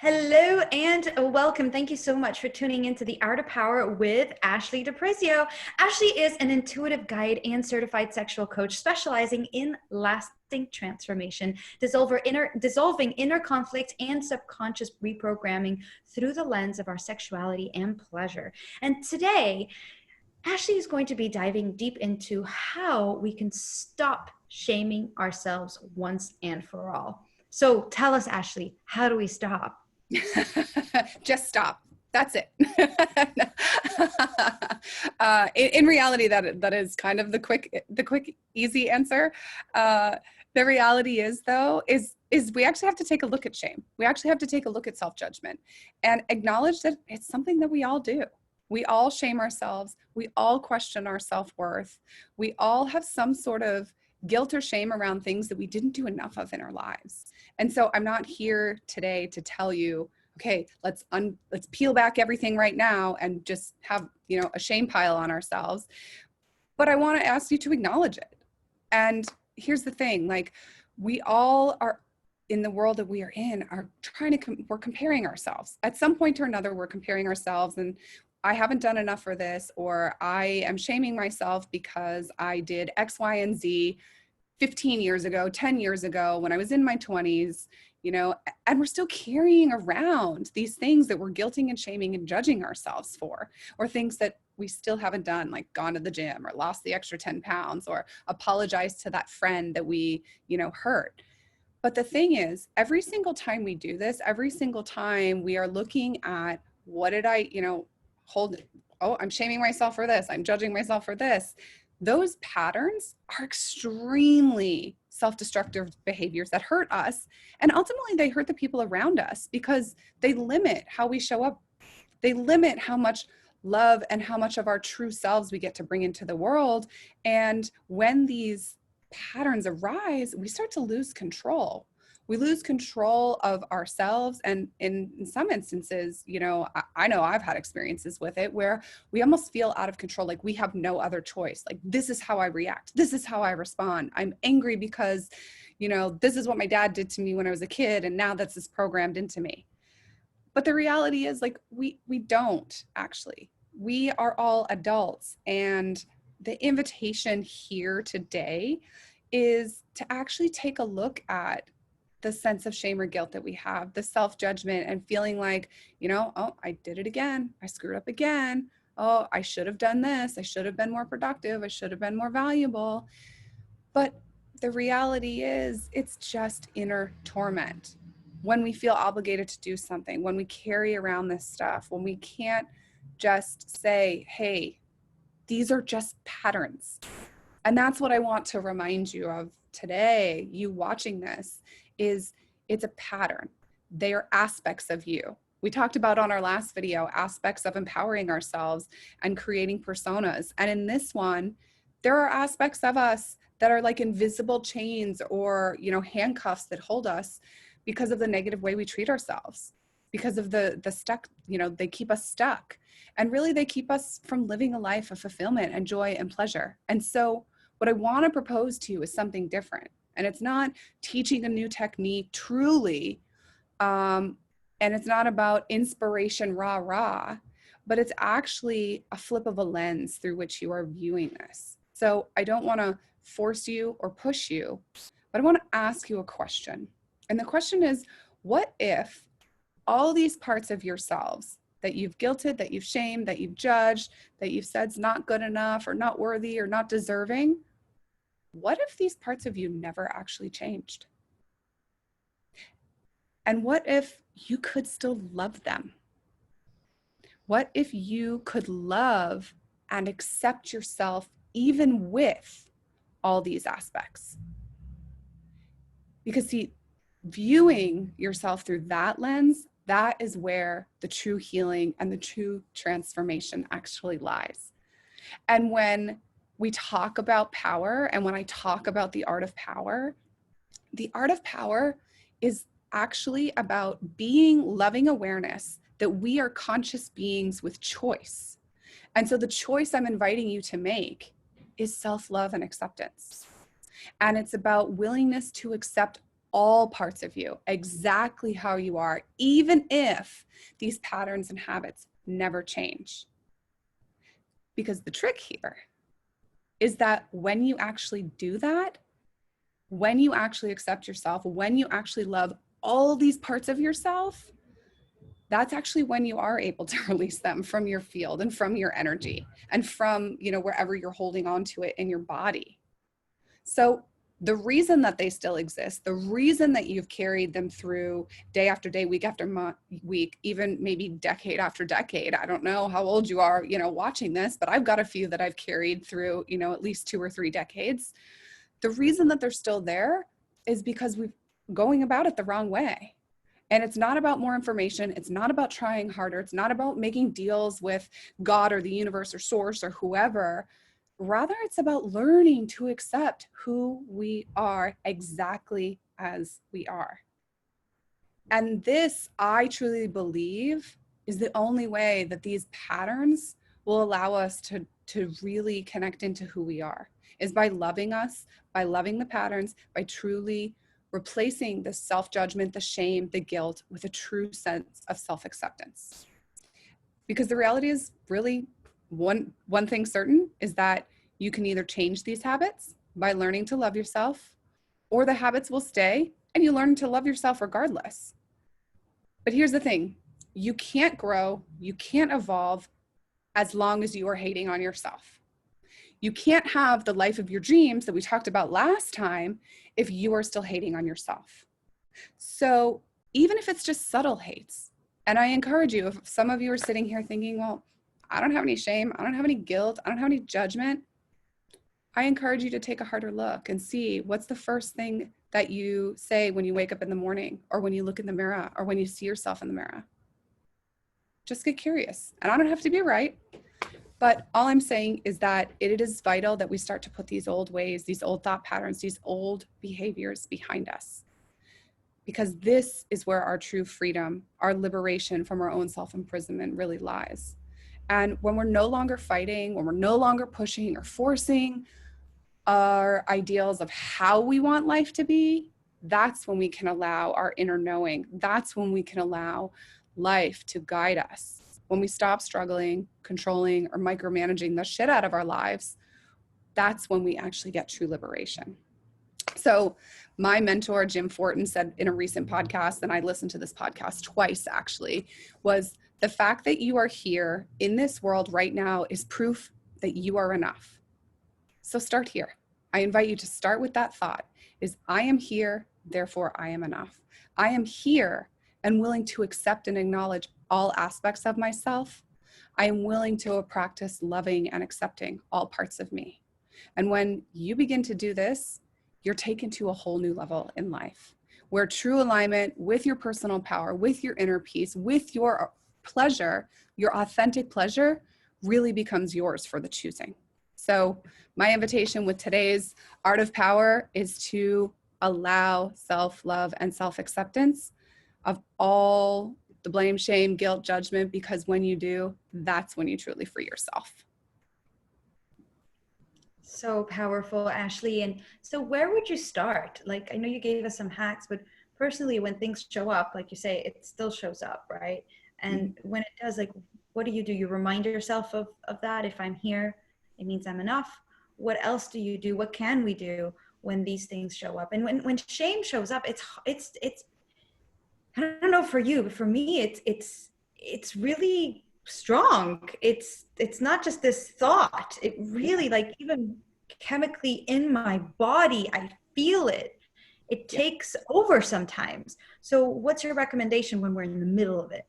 Hello and welcome. Thank you so much for tuning into The Art of Power with Ashley DePrizio. Ashley is an intuitive guide and certified sexual coach specializing in lasting transformation, dissolving inner conflict and subconscious reprogramming through the lens of our sexuality and pleasure. And today, Ashley is going to be diving deep into how we can stop shaming ourselves once and for all. So tell us, Ashley, how do we stop? Just stop. That's it. In reality, that is kind of the quick, easy answer. The reality is, though, is we actually have to take a look at shame. We actually have to take a look at self-judgment and acknowledge that it's something that we all do. We all shame ourselves. We all question our self-worth. We all have some sort of guilt or shame around things that we didn't do enough of in our lives. And so I'm not here today to tell you, okay, let's peel back everything right now and just have, a shame pile on ourselves. But I want to ask you to acknowledge it. And here's the thing, we all are in the world that we are in are we're comparing ourselves. At some point or another, we're comparing ourselves and I haven't done enough for this, or I am shaming myself because I did X, Y, and Z 15 years ago, 10 years ago, when I was in my 20s, and we're still carrying around these things that we're guilting and shaming and judging ourselves for, or things that we still haven't done, like gone to the gym or lost the extra 10 pounds or apologized to that friend that we, hurt. But the thing is, every single time we do this, every single time we are looking at what did I, I'm shaming myself for this, I'm judging myself for this. Those patterns are extremely self-destructive behaviors that hurt us. And ultimately they hurt the people around us because they limit how we show up. They limit how much love and how much of our true selves we get to bring into the world. And when these patterns arise, we start to lose control. We lose control of ourselves. And in some instances, I know I've had experiences with it where we almost feel out of control, like we have no other choice. Like, this is how I react. This is how I respond. I'm angry because, this is what my dad did to me when I was a kid. And now that's just programmed into me. But the reality is, we don't actually. We are all adults. And the invitation here today is to actually take a look at the sense of shame or guilt that we have, the self-judgment and feeling like, oh, I did it again. I screwed up again. Oh, I should have done this. I should have been more productive. I should have been more valuable. But the reality is, it's just inner torment. When we feel obligated to do something, when we carry around this stuff, when we can't just say, hey, these are just patterns. And that's what I want to remind you of today, you watching this, is it's a pattern. They are aspects of you. We talked about on our last video, aspects of empowering ourselves and creating personas. And in this one, there are aspects of us that are like invisible chains or, handcuffs that hold us because of the negative way we treat ourselves, because of the stuck, they keep us stuck. And really they keep us from living a life of fulfillment and joy and pleasure. And so what I want to propose to you is something different. And it's not teaching a new technique truly. And it's not about inspiration, rah, but it's actually a flip of a lens through which you are viewing this. So I don't want to force you or push you, but I want to ask you a question. And the question is, what if all these parts of yourselves that you've guilted, that you've shamed, that you've judged, that you've said's not good enough or not worthy or not deserving, what if these parts of you never actually changed? And what if you could still love them? What if you could love and accept yourself even with all these aspects? Because see, viewing yourself through that lens, that is where the true healing and the true transformation actually lies. And when we talk about power, and when I talk about the art of power is actually about being loving awareness that we are conscious beings with choice. And so the choice I'm inviting you to make is self-love and acceptance. And it's about willingness to accept all parts of you, exactly how you are, even if these patterns and habits never change. Because the trick here is that when you actually do that, when you actually accept yourself, when you actually love all these parts of yourself, that's actually when you are able to release them from your field and from your energy and from, wherever you're holding on to it in your body. So the reason that they still exist, the reason that you've carried them through day after day, week after week, even maybe decade after decade. I don't know how old you are, watching this, but I've got a few that I've carried through, at least 2 or 3 decades. The reason that they're still there is because we're going about it the wrong way. And it's not about more information. It's not about trying harder. It's not about making deals with God or the universe or source or whoever. Rather, it's about learning to accept who we are exactly as we are. And this, I truly believe, is the only way that these patterns will allow us to really connect into who we are, is by loving us, by loving the patterns, by truly replacing the self-judgment, the shame, the guilt with a true sense of self-acceptance. Because the reality is really one thing certain is that you can either change these habits by learning to love yourself, or the habits will stay and you learn to love yourself regardless. But here's the thing, you can't grow, you can't evolve as long as you are hating on yourself. You can't have the life of your dreams that we talked about last time if you are still hating on yourself. So even if it's just subtle hates, and I encourage you, if some of you are sitting here thinking, well, I don't have any shame, I don't have any guilt, I don't have any judgment, I encourage you to take a harder look and see what's the first thing that you say when you wake up in the morning, or when you look in the mirror, or when you see yourself in the mirror. Just get curious. And I don't have to be right. But all I'm saying is that it is vital that we start to put these old ways, these old thought patterns, these old behaviors behind us. Because this is where our true freedom, our liberation from our own self-imprisonment really lies. And when we're no longer fighting, when we're no longer pushing or forcing our ideals of how we want life to be, that's when we can allow our inner knowing. That's when we can allow life to guide us. When we stop struggling, controlling, or micromanaging the shit out of our lives, that's when we actually get true liberation. So my mentor, Jim Fortin, said in a recent podcast, and I listened to this podcast twice actually, was the fact that you are here in this world right now is proof that you are enough. So start here. I invite you to start with that thought, is I am here, therefore I am enough. I am here and willing to accept and acknowledge all aspects of myself. I am willing to practice loving and accepting all parts of me. And when you begin to do this, you're taken to a whole new level in life, where true alignment with your personal power, with your inner peace, with your pleasure, your authentic pleasure, really becomes yours for the choosing. So my invitation with today's Art of Power is to allow self-love and self-acceptance of all the blame, shame, guilt, judgment, because when you do, that's when you truly free yourself. So powerful, Ashley. And so where would you start? Like, I know you gave us some hacks, but personally, when things show up, like you say, it still shows up, right? And when it does, like, what do? You remind yourself of that. If I'm here, it means I'm enough. What else do you do? What can we do when these things show up? And when shame shows up, it's I don't know for you, but for me, it's really strong. It's not just this thought. It really, like, even chemically in my body, I feel it. It takes over sometimes. So what's your recommendation when we're in the middle of it?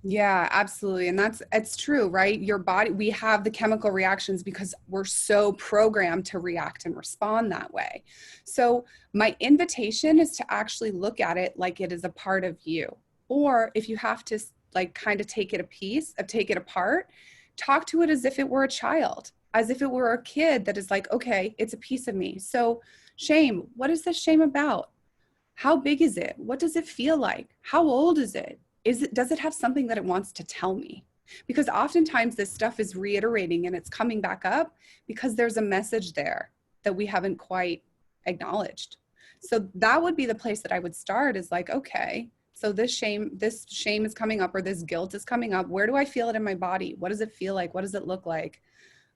Yeah, absolutely. And it's true, right? Your body, we have the chemical reactions because we're so programmed to react and respond that way. So my invitation is to actually look at it like it is a part of you. Or if you have to like kind of take it apart, talk to it as if it were a child, as if it were a kid that is like, okay, it's a piece of me. So shame, what is this shame about? How big is it? What does it feel like? How old is it? Does it have something that it wants to tell me? Because oftentimes this stuff is reiterating and it's coming back up because there's a message there that we haven't quite acknowledged. So that would be the place that I would start, is like, okay, so this shame is coming up, or this guilt is coming up. Where do I feel it in my body? What does it feel like? What does it look like?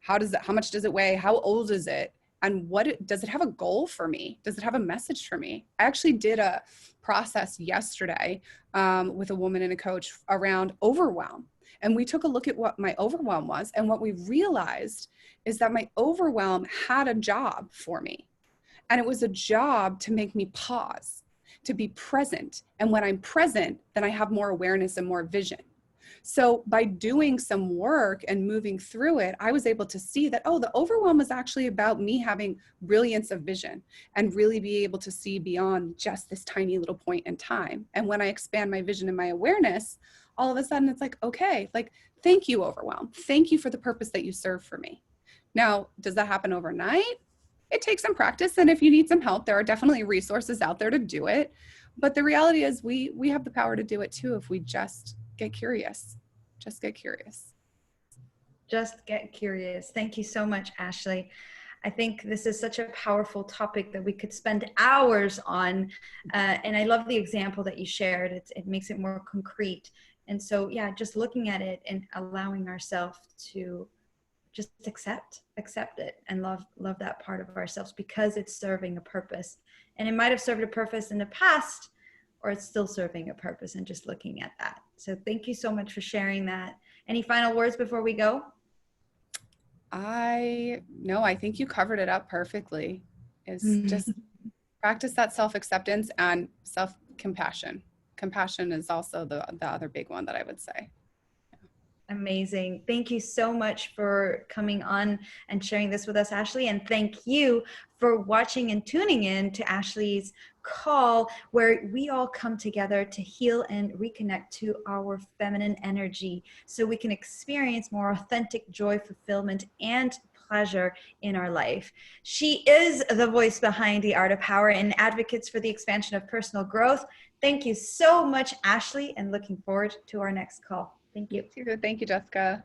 How much does it weigh? How old is it? And does it have a goal for me? Does it have a message for me? I actually did a process yesterday with a woman and a coach around overwhelm. And we took a look at what my overwhelm was. And what we realized is that my overwhelm had a job for me. And it was a job to make me pause, to be present. And when I'm present, then I have more awareness and more vision. So by doing some work and moving through it, I was able to see that, oh, the overwhelm is actually about me having brilliance of vision and really be able to see beyond just this tiny little point in time. And when I expand my vision and my awareness, all of a sudden it's like, okay, like, thank you, overwhelm. Thank you for the purpose that you serve for me. Now, does that happen overnight? It takes some practice. And if you need some help, there are definitely resources out there to do it. But the reality is we have the power to do it too if we just get curious. Just get curious. Just get curious. Thank you so much, Ashley. I think this is such a powerful topic that we could spend hours on. And I love the example that you shared. It makes it more concrete. And so, yeah, just looking at it and allowing ourselves to just accept it and love that part of ourselves, because it's serving a purpose. And it might have served a purpose in the past, or it's still serving a purpose, and just looking at that. So thank you so much for sharing that. Any final words before we go? I think you covered it up perfectly. Is just practice that self-acceptance and self-compassion. Compassion is also the other big one that I would say. Amazing. Thank you so much for coming on and sharing this with us, Ashley. And thank you for watching and tuning in to Ashley's call, where we all come together to heal and reconnect to our feminine energy so we can experience more authentic joy, fulfillment, and pleasure in our life. She is the voice behind the Art of Power and advocates for the expansion of personal growth. Thank you so much, Ashley, and looking forward to our next call. Thank you. Thank you, Jessica.